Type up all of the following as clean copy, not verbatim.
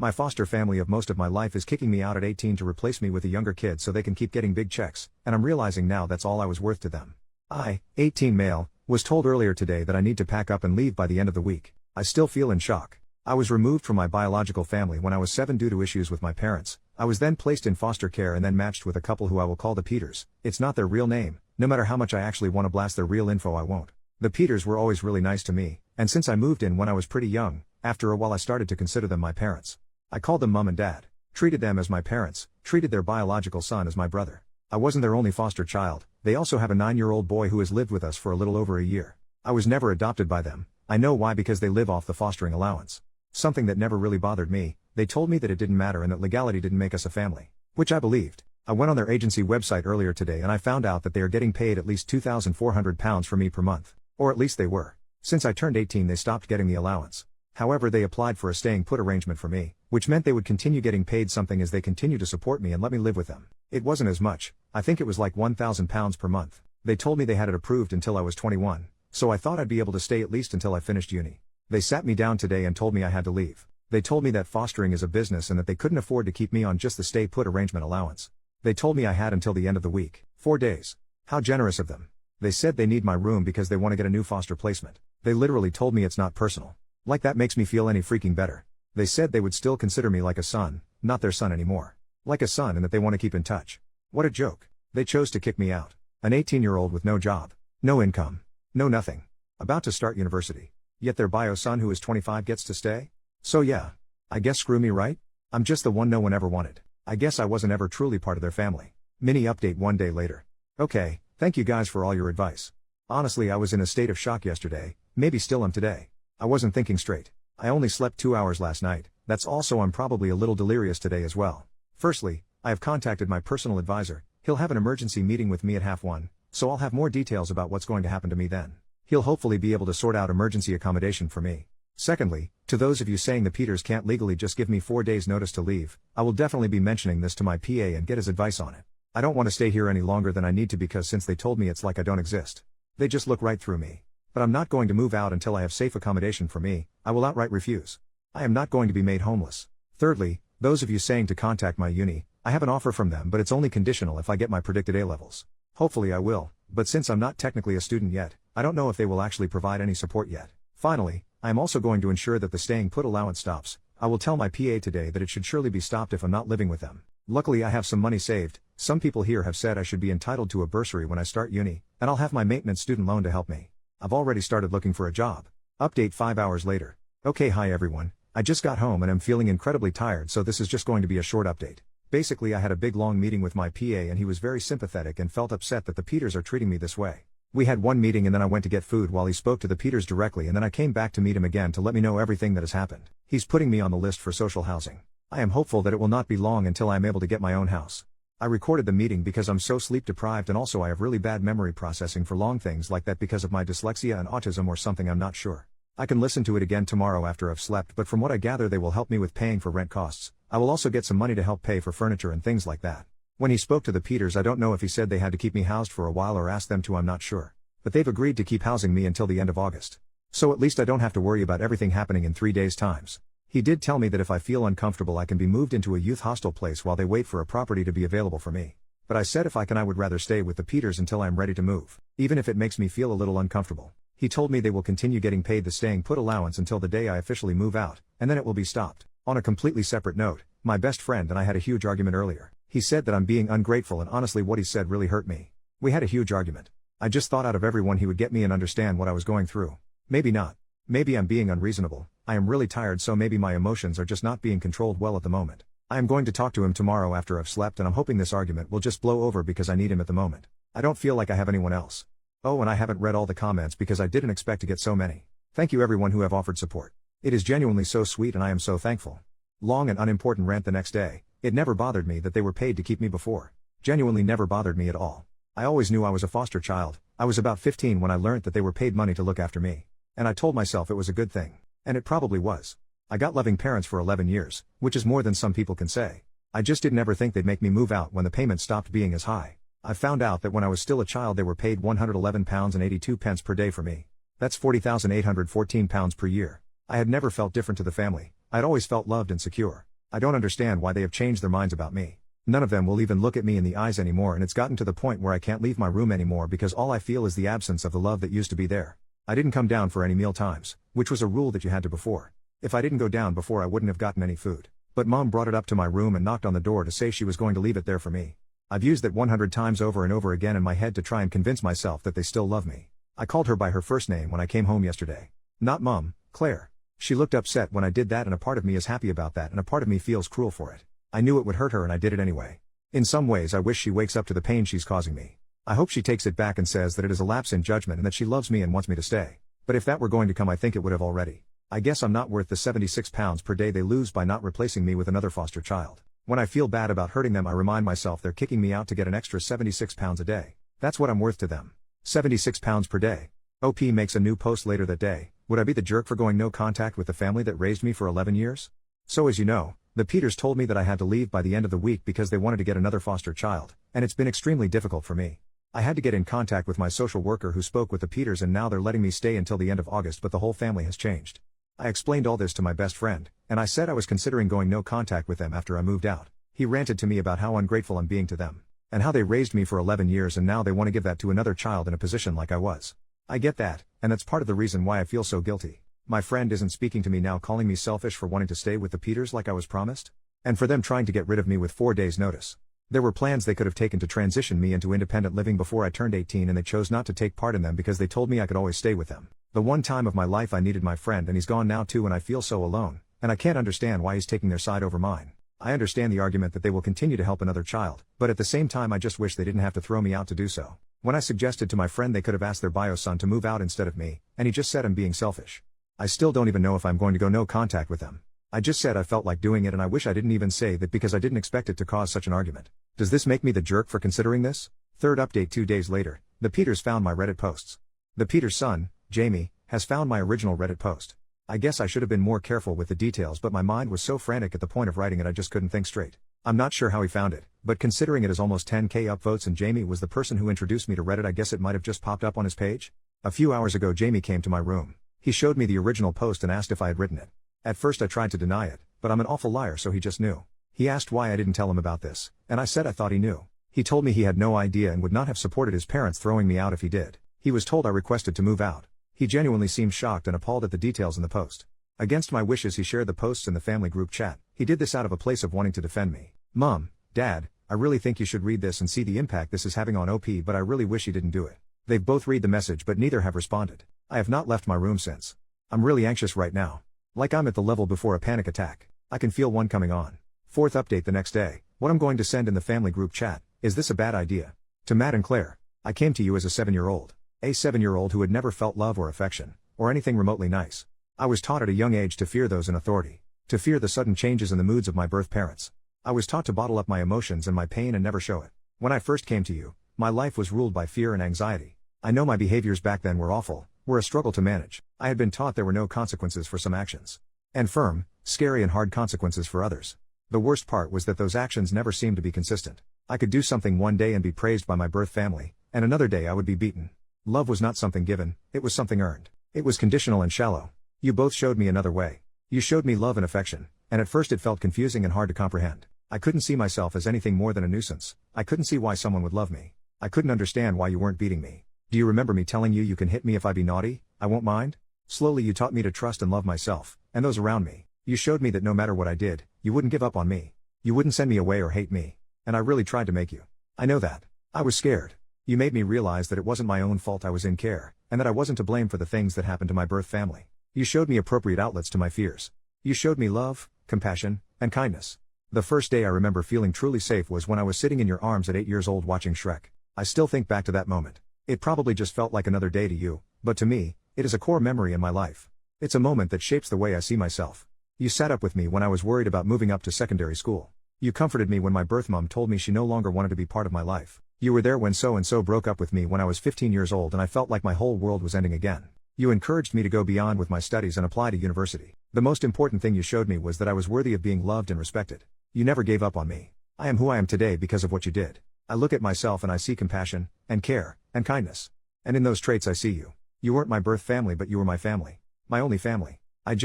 My foster family of most of my life is kicking me out at 18 to replace me with a younger kid so they can keep getting big checks, and I'm realizing now that's all I was worth to them. I, 18 male, was told earlier today that I need to pack up and leave by the end of the week. I still feel in shock. I was removed from my biological family when I was 7 due to issues with my parents. I was then placed in foster care and then matched with a couple who I will call the Peters. It's not their real name. No matter how much I actually want to blast their real info, I won't. The Peters were always really nice to me, and since I moved in when I was pretty young, after a while I started to consider them my parents. I called them mom and dad, treated them as my parents, treated their biological son as my brother. I wasn't their only foster child. They also have a 9-year-old boy who has lived with us for a little over a year. I was never adopted by them. I know why, because they live off the fostering allowance. Something that never really bothered me. They told me that it didn't matter and that legality didn't make us a family. Which I believed. I went on their agency website earlier today and I found out that they are getting paid at least £2,400 for me per month. Or at least they were. Since I turned 18 they stopped getting the allowance. However, they applied for a staying put arrangement for me, which meant they would continue getting paid something as they continue to support me and let me live with them. It wasn't as much. I think it was like £1,000 per month. They told me they had it approved until I was 21, so I thought I'd be able to stay at least until I finished uni. They sat me down today and told me I had to leave. They told me that fostering is a business and that they couldn't afford to keep me on just the stay put arrangement allowance. They told me I had until the end of the week, 4 days. How generous of them. They said they need my room because they want to get a new foster placement. They literally told me it's not personal. Like that makes me feel any freaking better. They said they would still consider me like a son, not their son anymore. Like a son, and that they want to keep in touch. What a joke. They chose to kick me out. An 18-year-old with no job, no income, no nothing. About to start university. Yet their bio son who is 25 gets to stay? So yeah. I guess screw me, right? I'm just the one no one ever wanted. I guess I wasn't ever truly part of their family. Mini update 1 day later. Okay, thank you guys for all your advice. Honestly, I was in a state of shock yesterday, maybe still am today. I wasn't thinking straight. I only slept 2 hours last night. That's also I'm probably a little delirious today as well. Firstly, I have contacted my personal advisor. He'll have an emergency meeting with me at 1:30, so I'll have more details about what's going to happen to me then. He'll hopefully be able to sort out emergency accommodation for me. Secondly, to those of you saying the Peters can't legally just give me 4 days notice to leave, I will definitely be mentioning this to my PA and get his advice on it. I don't want to stay here any longer than I need to because since they told me it's like I don't exist. They just look right through me. But I'm not going to move out until I have safe accommodation for me. I will outright refuse. I am not going to be made homeless. Thirdly, those of you saying to contact my uni, I have an offer from them but it's only conditional if I get my predicted A levels. Hopefully I will, but since I'm not technically a student yet, I don't know if they will actually provide any support yet. Finally, I am also going to ensure that the staying put allowance stops. I will tell my PA today that it should surely be stopped if I'm not living with them. Luckily I have some money saved. Some people here have said I should be entitled to a bursary when I start uni, and I'll have my maintenance student loan to help me. I've already started looking for a job. Update 5 hours later. Okay, hi everyone. I just got home and I'm feeling incredibly tired, so this is just going to be a short update. Basically I had a big long meeting with my PA and he was very sympathetic and felt upset that the Peters are treating me this way. We had one meeting and then I went to get food while he spoke to the Peters directly, and then I came back to meet him again to let me know everything that has happened. He's putting me on the list for social housing. I am hopeful that it will not be long until I am able to get my own house. I recorded the meeting because I'm so sleep deprived and also I have really bad memory processing for long things like that because of my dyslexia and autism or something, I'm not sure. I can listen to it again tomorrow after I've slept, but from what I gather they will help me with paying for rent costs. I will also get some money to help pay for furniture and things like that. When he spoke to the Peters, I don't know if he said they had to keep me housed for a while or asked them to, I'm not sure. But they've agreed to keep housing me until the end of August. So at least I don't have to worry about everything happening in 3 days' times. He did tell me that if I feel uncomfortable I can be moved into a youth hostel place while they wait for a property to be available for me. But I said if I can I would rather stay with the Peters until I am ready to move, even if it makes me feel a little uncomfortable. He told me they will continue getting paid the staying put allowance until the day I officially move out, and then it will be stopped. On a completely separate note, my best friend and I had a huge argument earlier. He said that I'm being ungrateful, and honestly what he said really hurt me. We had a huge argument. I just thought out of everyone he would get me and understand what I was going through. Maybe not. Maybe I'm being unreasonable. I am really tired, so maybe my emotions are just not being controlled well at the moment. I am going to talk to him tomorrow after I've slept, and I'm hoping this argument will just blow over because I need him at the moment. I don't feel like I have anyone else. Oh, and I haven't read all the comments because I didn't expect to get so many. Thank you everyone who have offered support. It is genuinely so sweet and I am so thankful. Long and unimportant rant the next day. It never bothered me that they were paid to keep me before. Genuinely never bothered me at all. I always knew I was a foster child. I was about 15 when I learnt that they were paid money to look after me. And I told myself it was a good thing. And it probably was. I got loving parents for 11 years, which is more than some people can say. I just didn't ever think they'd make me move out when the payment stopped being as high. I found out that when I was still a child they were paid £111.82 per day for me. That's £40,814 per year. I had never felt different to the family. I'd always felt loved and secure. I don't understand why they have changed their minds about me. None of them will even look at me in the eyes anymore, and it's gotten to the point where I can't leave my room anymore because all I feel is the absence of the love that used to be there. I didn't come down for any meal times, which was a rule that you had to before. If I didn't go down before, I wouldn't have gotten any food. But Mom brought it up to my room and knocked on the door to say she was going to leave it there for me. I've used that 100 times over and over again in my head to try and convince myself that they still love me. I called her by her first name when I came home yesterday. Not Mom, Claire. She looked upset when I did that, and a part of me is happy about that and a part of me feels cruel for it. I knew it would hurt her and I did it anyway. In some ways I wish she wakes up to the pain she's causing me. I hope she takes it back and says that it is a lapse in judgment and that she loves me and wants me to stay. But if that were going to come, I think it would have already. I guess I'm not worth the 76 pounds per day they lose by not replacing me with another foster child. When I feel bad about hurting them, I remind myself they're kicking me out to get an extra 76 pounds a day. That's what I'm worth to them. 76 pounds per day. OP makes a new post later that day. Would I be the jerk for going no contact with the family that raised me for 11 years? So as you know, the Peters told me that I had to leave by the end of the week because they wanted to get another foster child, and it's been extremely difficult for me. I had to get in contact with my social worker who spoke with the Peters, and now they're letting me stay until the end of August, but the whole family has changed. I explained all this to my best friend, and I said I was considering going no contact with them after I moved out. He ranted to me about how ungrateful I'm being to them, and how they raised me for 11 years and now they want to give that to another child in a position like I was. I get that, and that's part of the reason why I feel so guilty. My friend isn't speaking to me now, calling me selfish for wanting to stay with the Peters like I was promised, and for them trying to get rid of me with 4 days' notice. There were plans they could have taken to transition me into independent living before I turned 18, and they chose not to take part in them because they told me I could always stay with them. The one time of my life I needed my friend, and he's gone now too, and I feel so alone, and I can't understand why he's taking their side over mine. I understand the argument that they will continue to help another child, but at the same time I just wish they didn't have to throw me out to do so. When I suggested to my friend they could have asked their bio son to move out instead of me, and he just said I'm being selfish. I still don't even know if I'm going to go no contact with them. I just said I felt like doing it, and I wish I didn't even say that because I didn't expect it to cause such an argument. Does this make me the jerk for considering this? Third update: 2 days later, the Peters found my Reddit posts. The Peters' son, Jamie, has found my original Reddit post. I guess I should have been more careful with the details, but my mind was so frantic at the point of writing it I just couldn't think straight. I'm not sure how he found it, but considering it is almost 10k upvotes and Jamie was the person who introduced me to Reddit, I guess it might have just popped up on his page. A few hours ago Jamie came to my room. He showed me the original post and asked if I had written it. At first I tried to deny it, but I'm an awful liar, so he just knew. He asked why I didn't tell him about this, and I said I thought he knew. He told me he had no idea and would not have supported his parents throwing me out if he did. He was told I requested to move out. He genuinely seemed shocked and appalled at the details in the post. Against my wishes he shared the posts in the family group chat. He did this out of a place of wanting to defend me. Mom, Dad, I really think you should read this and see the impact this is having on OP, but I really wish he didn't do it. They've both read the message but neither have responded. I have not left my room since. I'm really anxious right now. Like I'm at the level before a panic attack. I can feel one coming on. Fourth update: the next day. What I'm going to send in the family group chat: is this a bad idea? To Matt and Claire. I came to you as a 7-year-old. A 7-year-old who had never felt love or affection, or anything remotely nice. I was taught at a young age to fear those in authority. To fear the sudden changes in the moods of my birth parents. I was taught to bottle up my emotions and my pain and never show it. When I first came to you, my life was ruled by fear and anxiety. I know my behaviors back then were awful, were a struggle to manage. I had been taught there were no consequences for some actions. And firm, scary and hard consequences for others. The worst part was that those actions never seemed to be consistent. I could do something one day and be praised by my birth family, and another day I would be beaten. Love was not something given, it was something earned. It was conditional and shallow. You both showed me another way. You showed me love and affection, and at first it felt confusing and hard to comprehend. I couldn't see myself as anything more than a nuisance. I couldn't see why someone would love me. I couldn't understand why you weren't beating me. Do you remember me telling you can hit me if I be naughty, I won't mind? Slowly you taught me to trust and love myself, and those around me. You showed me that no matter what I did, you wouldn't give up on me. You wouldn't send me away or hate me. And I really tried to make you. I know that. I was scared. You made me realize that it wasn't my own fault I was in care, and that I wasn't to blame for the things that happened to my birth family. You showed me appropriate outlets to my fears. You showed me love, compassion, and kindness. The first day I remember feeling truly safe was when I was sitting in your arms at 8 years old watching Shrek. I still think back to that moment. It probably just felt like another day to you, but to me, it is a core memory in my life. It's a moment that shapes the way I see myself. You sat up with me when I was worried about moving up to secondary school. You comforted me when my birth mom told me she no longer wanted to be part of my life. You were there when so-and-so broke up with me when I was 15 years old and I felt like my whole world was ending again. You encouraged me to go beyond with my studies and apply to university. The most important thing you showed me was that I was worthy of being loved and respected. You never gave up on me. I am who I am today because of what you did. I look at myself and I see compassion, and care, and kindness. And in those traits I see you. You weren't my birth family, but you were my family. My only family. I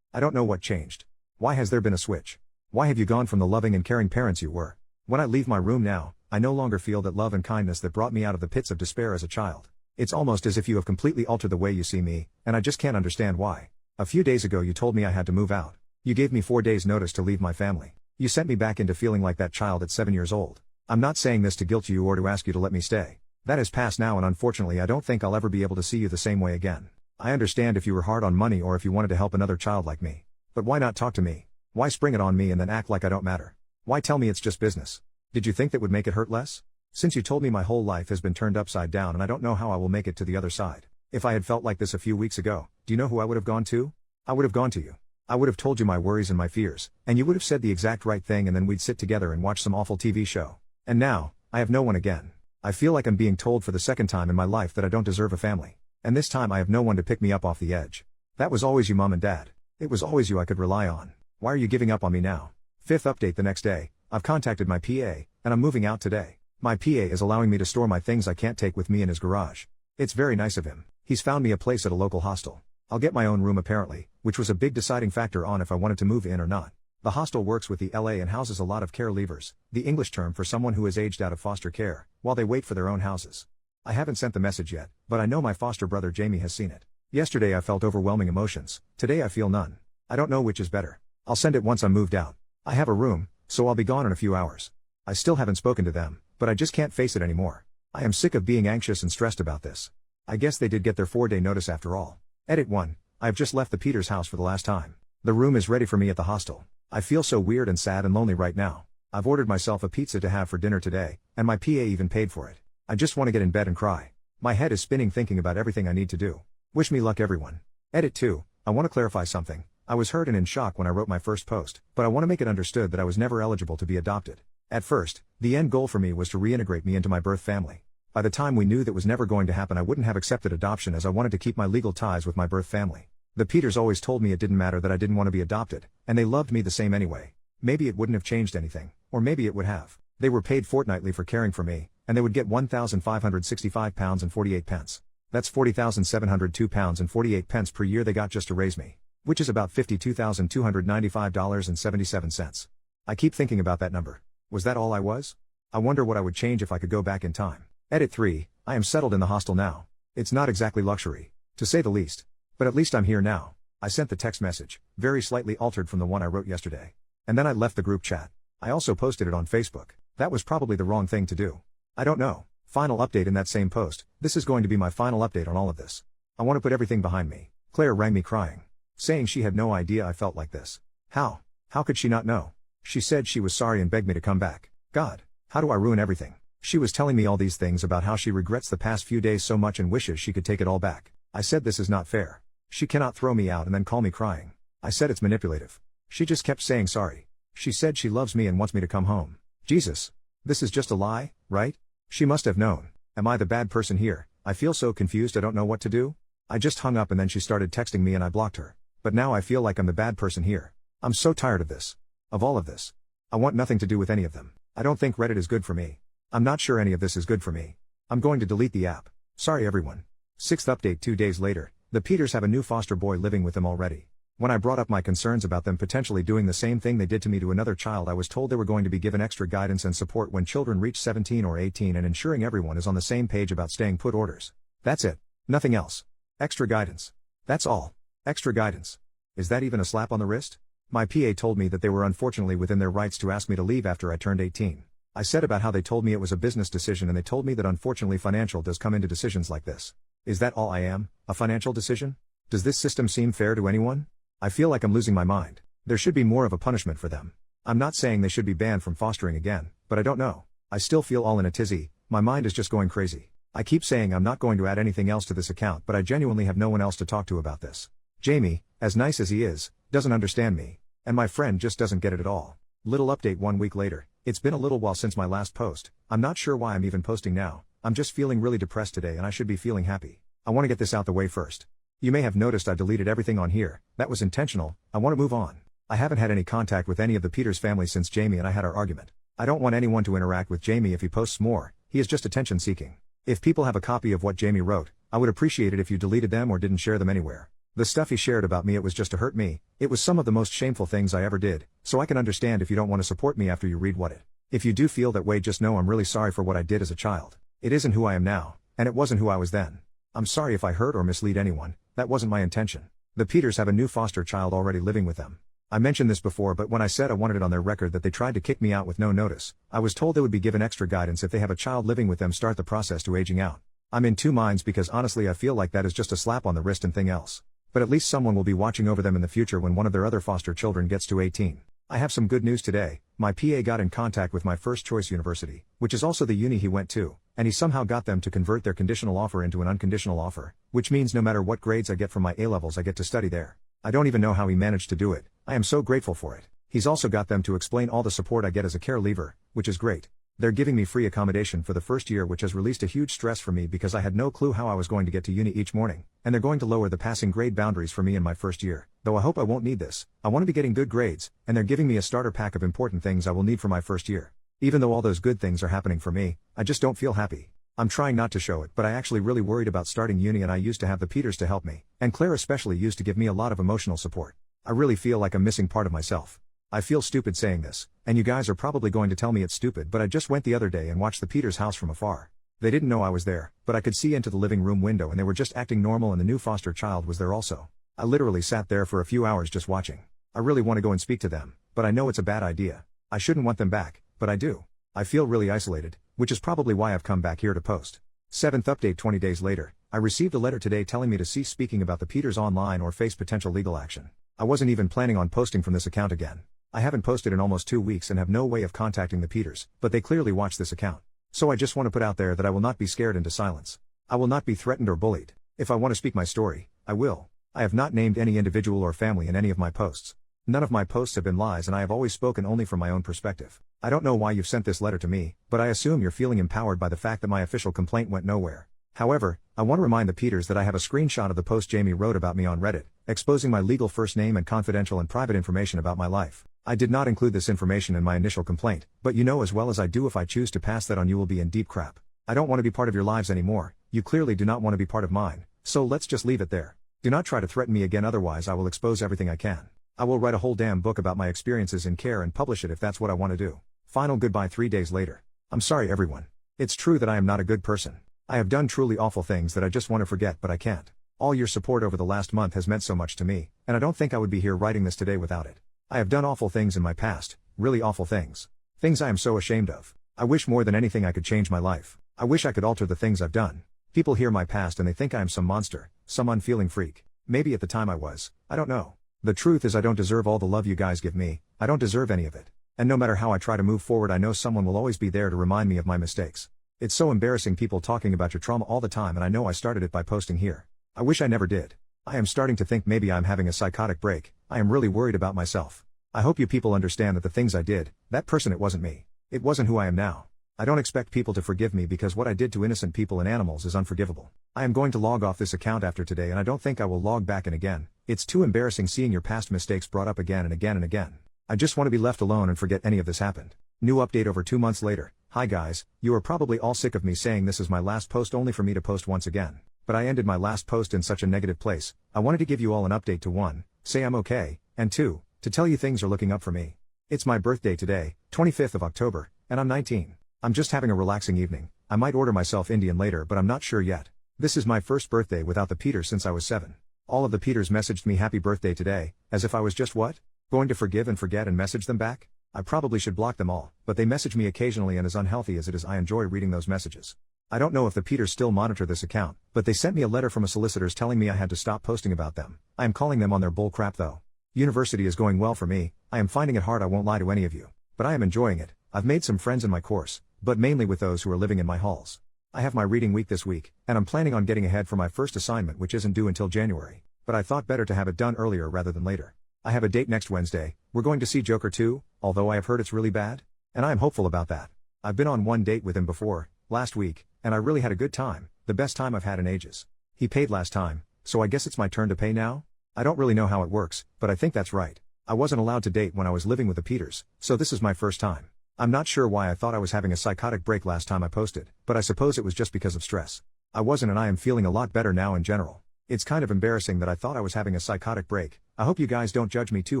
don't know what changed. Why has there been a switch? Why have you gone from the loving and caring parents you were? When I leave my room now, I no longer feel that love and kindness that brought me out of the pits of despair as a child. It's almost as if you have completely altered the way you see me, and I just can't understand why. A few days ago you told me I had to move out. You gave me 4 days notice to leave my family. You sent me back into feeling like that child at 7 years old. I'm not saying this to guilt you or to ask you to let me stay. That has passed now, and unfortunately I don't think I'll ever be able to see you the same way again. I understand if you were hard on money or if you wanted to help another child like me. But why not talk to me? Why spring it on me and then act like I don't matter? Why tell me it's just business? Did you think that would make it hurt less? Since you told me my whole life has been turned upside down and I don't know how I will make it to the other side. If I had felt like this a few weeks ago, do you know who I would have gone to? I would have gone to you. I would have told you my worries and my fears, and you would have said the exact right thing, and then we'd sit together and watch some awful TV show. And now, I have no one again. I feel like I'm being told for the second time in my life that I don't deserve a family. And this time I have no one to pick me up off the edge. That was always you, Mom and Dad. It was always you I could rely on. Why are you giving up on me now? Fifth update the next day, I've contacted my PA, and I'm moving out today. My PA is allowing me to store my things I can't take with me in his garage. It's very nice of him. He's found me a place at a local hostel. I'll get my own room apparently, which was a big deciding factor on if I wanted to move in or not. The hostel works with the LA and houses a lot of care leavers, the English term for someone who has aged out of foster care, while they wait for their own houses. I haven't sent the message yet, but I know my foster brother Jamie has seen it. Yesterday I felt overwhelming emotions, today I feel none. I don't know which is better. I'll send it once I'm moved out. I have a room, so I'll be gone in a few hours. I still haven't spoken to them, but I just can't face it anymore. I am sick of being anxious and stressed about this. I guess they did get their 4-day notice after all. Edit 1. I have just left the Peters house for the last time. The room is ready for me at the hostel. I feel so weird and sad and lonely right now. I've ordered myself a pizza to have for dinner today, and my PA even paid for it. I just want to get in bed and cry. My head is spinning thinking about everything I need to do. Wish me luck, everyone. Edit 2. I want to clarify something. I was hurt and in shock when I wrote my first post, but I want to make it understood that I was never eligible to be adopted. At first, the end goal for me was to reintegrate me into my birth family. By the time we knew that was never going to happen, I wouldn't have accepted adoption as I wanted to keep my legal ties with my birth family. The Peters always told me it didn't matter that I didn't want to be adopted, and they loved me the same anyway. Maybe it wouldn't have changed anything, or maybe it would have. They were paid fortnightly for caring for me, and they would get £1,565 and 48 pence. That's £40,702 and 48 pence per year they got just to raise me, which is about $52,295.77. I keep thinking about that number. Was that all I was? I wonder what I would change if I could go back in time. Edit 3. I am settled in the hostel now. It's not exactly luxury, to say the least. But at least I'm here now. I sent the text message, very slightly altered from the one I wrote yesterday. And then I left the group chat. I also posted it on Facebook. That was probably the wrong thing to do. I don't know. Final update in that same post. This is going to be my final update on all of this. I want to put everything behind me. Claire rang me crying, saying she had no idea I felt like this. How? How could she not know? She said she was sorry and begged me to come back. God, how do I ruin everything? She was telling me all these things about how she regrets the past few days so much and wishes she could take it all back. I said this is not fair. She cannot throw me out and then call me crying. I said it's manipulative. She just kept saying sorry. She said she loves me and wants me to come home. Jesus. This is just a lie, right? She must have known. Am I the bad person here? I feel so confused I don't know what to do. I just hung up and then she started texting me and I blocked her. But now I feel like I'm the bad person here. I'm so tired of this. Of all of this. I want nothing to do with any of them. I don't think Reddit is good for me. I'm not sure any of this is good for me. I'm going to delete the app. Sorry everyone. Sixth update 2 days later, the Peters have a new foster boy living with them already. When I brought up my concerns about them potentially doing the same thing they did to me to another child, I was told they were going to be given extra guidance and support when children reach 17 or 18 and ensuring everyone is on the same page about staying put orders. That's it. Nothing else. Extra guidance. That's all. Extra guidance. Is that even a slap on the wrist? My PA told me that they were unfortunately within their rights to ask me to leave after I turned 18. I said about how they told me it was a business decision and they told me that unfortunately financial does come into decisions like this. Is that all I am? A financial decision? Does this system seem fair to anyone? I feel like I'm losing my mind. There should be more of a punishment for them. I'm not saying they should be banned from fostering again, but I don't know. I still feel all in a tizzy, my mind is just going crazy. I keep saying I'm not going to add anything else to this account, but I genuinely have no one else to talk to about this. Jamie, as nice as he is, doesn't understand me. And my friend just doesn't get it at all. Little update 1 week later. It's been a little while since my last post. I'm not sure why I'm even posting now. I'm just feeling really depressed today and I should be feeling happy. I want to get this out the way first. You may have noticed I deleted everything on here. That was intentional. I want to move on. I haven't had any contact with any of the Peters family since Jamie and I had our argument. I don't want anyone to interact with Jamie if he posts more. He is just attention seeking. If people have a copy of what Jamie wrote, I would appreciate it if you deleted them or didn't share them anywhere. The stuff he shared about me, it was just to hurt me. It was some of the most shameful things I ever did, so I can understand if you don't want to support me after you read what it. If you do feel that way, just know I'm really sorry for what I did as a child. It isn't who I am now, and it wasn't who I was then. I'm sorry if I hurt or mislead anyone, that wasn't my intention. The Peters have a new foster child already living with them. I mentioned this before, but when I said I wanted it on their record that they tried to kick me out with no notice, I was told they would be given extra guidance if they have a child living with them start the process to aging out. I'm in two minds because honestly I feel like that is just a slap on the wrist and thing else. But at least someone will be watching over them in the future when one of their other foster children gets to 18. I have some good news today. My PA got in contact with my first choice university, which is also the uni he went to, and he somehow got them to convert their conditional offer into an unconditional offer, which means no matter what grades I get from my A-levels I get to study there. I don't even know how he managed to do it. I am so grateful for it. He's also got them to explain all the support I get as a care leaver, which is great. They're giving me free accommodation for the first year, which has released a huge stress for me because I had no clue how I was going to get to uni each morning, and they're going to lower the passing grade boundaries for me in my first year, though I hope I won't need this. I want to be getting good grades, and they're giving me a starter pack of important things I will need for my first year. Even though all those good things are happening for me, I just don't feel happy. I'm trying not to show it, but I actually really worried about starting uni, and I used to have the Peters to help me, and Claire especially used to give me a lot of emotional support. I really feel like I'm missing part of myself. I feel stupid saying this, and you guys are probably going to tell me it's stupid, but I just went the other day and watched the Peters house from afar. They didn't know I was there, but I could see into the living room window and they were just acting normal, and the new foster child was there also. I literally sat there for a few hours just watching. I really want to go and speak to them, but I know it's a bad idea. I shouldn't want them back, but I do. I feel really isolated, which is probably why I've come back here to post. 7th update 20 days later, I received a letter today telling me to cease speaking about the Peters online or face potential legal action. I wasn't even planning on posting from this account again. I haven't posted in almost 2 weeks and have no way of contacting the Peters, but they clearly watch this account. So I just want to put out there that I will not be scared into silence. I will not be threatened or bullied. If I want to speak my story, I will. I have not named any individual or family in any of my posts. None of my posts have been lies, and I have always spoken only from my own perspective. I don't know why you've sent this letter to me, but I assume you're feeling empowered by the fact that my official complaint went nowhere. However, I want to remind the Peters that I have a screenshot of the post Jamie wrote about me on Reddit, exposing my legal first name and confidential and private information about my life. I did not include this information in my initial complaint, but you know as well as I do, if I choose to pass that on, you will be in deep crap. I don't want to be part of your lives anymore. You clearly do not want to be part of mine, so let's just leave it there. Do not try to threaten me again, otherwise I will expose everything I can. I will write a whole damn book about my experiences in care and publish it if that's what I want to do. Final goodbye 3 days later. I'm sorry everyone. It's true that I am not a good person. I have done truly awful things that I just want to forget, but I can't. All your support over the last month has meant so much to me, and I don't think I would be here writing this today without it. I have done awful things in my past, really awful things. Things I am so ashamed of. I wish more than anything I could change my life. I wish I could alter the things I've done. People hear my past and they think I am some monster, some unfeeling freak. Maybe at the time I was, I don't know. The truth is I don't deserve all the love you guys give me. I don't deserve any of it. And no matter how I try to move forward, I know someone will always be there to remind me of my mistakes. It's so embarrassing people talking about your trauma all the time, and I know I started it by posting here. I wish I never did. I am starting to think maybe I'm having a psychotic break. I am really worried about myself. I hope you people understand that the things I did, that person, it wasn't me. It wasn't who I am now. I don't expect people to forgive me because what I did to innocent people and animals is unforgivable. I am going to log off this account after today, and I don't think I will log back in again. It's too embarrassing seeing your past mistakes brought up again and again and again. I just want to be left alone and forget any of this happened. New update over 2 months later. Hi guys, you are probably all sick of me saying this is my last post only for me to post once again. But I ended my last post in such a negative place. I wanted to give you all an update to 1, say I'm okay, and 2, to tell you things are looking up for me. It's my birthday today, 25th of October, and I'm 19. I'm just having a relaxing evening. I might order myself Indian later, but I'm not sure yet. This is my first birthday without the Peters since I was 7. All of the Peters messaged me happy birthday today, as if I was just what? Going to forgive and forget and message them back? I probably should block them all, but they message me occasionally, and as unhealthy as it is, I enjoy reading those messages. I don't know if the Peters still monitor this account, but they sent me a letter from a solicitor's telling me I had to stop posting about them. I am calling them on their bull crap though. University is going well for me. I am finding it hard, I won't lie to any of you. But I am enjoying it. I've made some friends in my course, but mainly with those who are living in my halls. I have my reading week this week, and I'm planning on getting ahead for my first assignment, which isn't due until January. But I thought better to have it done earlier rather than later. I have a date next Wednesday. We're going to see Joker 2, although I have heard it's really bad. And I am hopeful about that. I've been on one date with him before, last week, and I really had a good time, the best time I've had in ages. He paid last time, so I guess it's my turn to pay now? I don't really know how it works, but I think that's right. I wasn't allowed to date when I was living with the Peters, so this is my first time. I'm not sure why I thought I was having a psychotic break last time I posted, but I suppose it was just because of stress. I wasn't, and I am feeling a lot better now in general. It's kind of embarrassing that I thought I was having a psychotic break. I hope you guys don't judge me too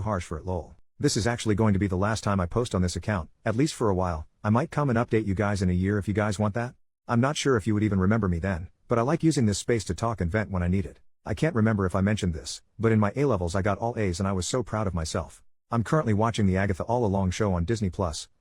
harsh for it, lol. This is actually going to be the last time I post on this account, at least for a while. I might come and update you guys in a year if you guys want that. I'm not sure if you would even remember me then, but I like using this space to talk and vent when I need it. I can't remember if I mentioned this, but in my A-levels I got all A's and I was so proud of myself. I'm currently watching the Agatha All Along show on Disney+,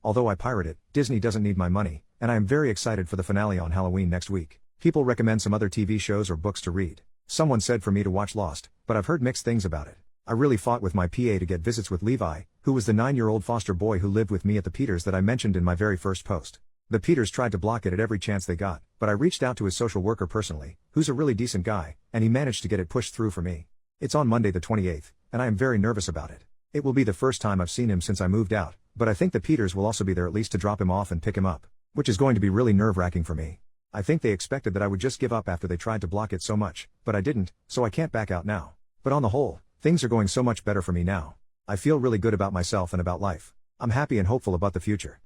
although I pirate it, Disney doesn't need my money, and I am very excited for the finale on Halloween next week. People recommend some other TV shows or books to read. Someone said for me to watch Lost, but I've heard mixed things about it. I really fought with my PA to get visits with Levi, who was the 9-year-old foster boy who lived with me at the Peters that I mentioned in my very first post. The Peters tried to block it at every chance they got, but I reached out to his social worker personally, who's a really decent guy, and he managed to get it pushed through for me. It's on Monday the 28th, and I am very nervous about it. It will be the first time I've seen him since I moved out, but I think the Peters will also be there at least to drop him off and pick him up, which is going to be really nerve-wracking for me. I think they expected that I would just give up after they tried to block it so much, but I didn't, so I can't back out now. But on the whole, things are going so much better for me now. I feel really good about myself and about life. I'm happy and hopeful about the future.